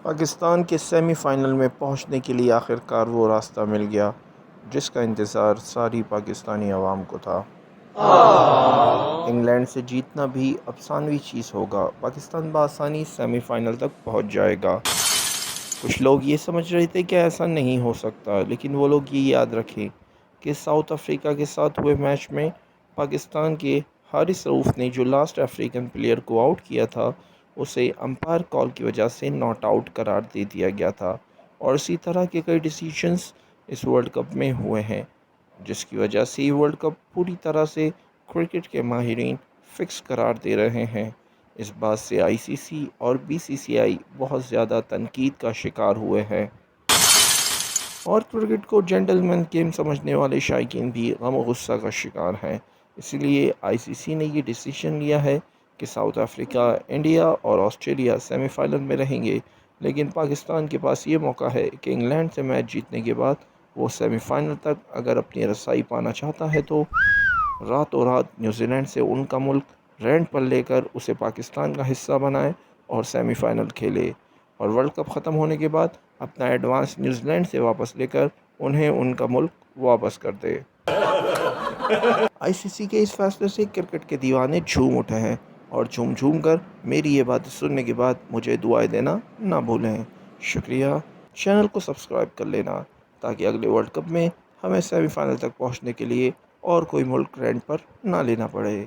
پاکستان کے semi final میں پہنچنے کے لیے آخر کار وہ راستہ مل گیا جس کا انتظار ساری پاکستانی عوام کو تھا۔ انگلینڈ سے جیتنا بھی افسانوی چیز ہوگا، پاکستان بآسانی سیمی فائنل تک پہنچ جائے گا۔ کچھ لوگ یہ سمجھ رہے تھے کہ ایسا نہیں ہو سکتا، لیکن وہ لوگ یہ یاد رکھیں کہ ساؤتھ افریقہ کے ساتھ ہوئے میچ میں پاکستان کے حارث رؤف نے جو لاسٹ افریقن پلیئر کو آؤٹ کیا تھا اسے امپائر کال کی وجہ سے ناٹ آؤٹ قرار دے دیا گیا تھا، اور اسی طرح کے کئی ڈیسیشنز اس ورلڈ کپ میں ہوئے ہیں، جس کی وجہ سے یہ ورلڈ کپ پوری طرح سے کرکٹ کے ماہرین فکس قرار دے رہے ہیں۔ اس بات سے آئی سی سی اور بی سی سی آئی بہت زیادہ تنقید کا شکار ہوئے ہیں، اور کرکٹ کو جینٹل مین گیم سمجھنے والے شائقین بھی غم و غصہ کا شکار ہیں۔ اسی لیے آئی سی سی نے یہ ڈیسیشن لیا ہے کہ ساؤتھ افریقہ، انڈیا اور آسٹریلیا سیمی فائنل میں رہیں گے، لیکن پاکستان کے پاس یہ موقع ہے کہ انگلینڈ سے میچ جیتنے کے بعد وہ سیمی فائنل تک اگر اپنی رسائی پانا چاہتا ہے تو راتوں رات نیوزی لینڈ سے ان کا ملک رینٹ پر لے کر اسے پاکستان کا حصہ بنائے اور سیمی فائنل کھیلے، اور ورلڈ کپ ختم ہونے کے بعد اپنا ایڈوانس نیوزی لینڈ سے واپس لے کر انہیں ان کا ملک واپس کر دے۔ آئی سی سی کے اس فیصلے سے کرکٹ کے دیوانے جھوم اٹھے ہیں، اور جھوم جھوم کر میری یہ باتیں سننے کے بعد مجھے دعائیں دینا نہ بھولیں۔ شکریہ۔ چینل کو سبسکرائب کر لینا تاکہ اگلے ورلڈ کپ میں ہمیں سیمی فائنل تک پہنچنے کے لیے اور کوئی ملک رینٹ پر نہ لینا پڑے۔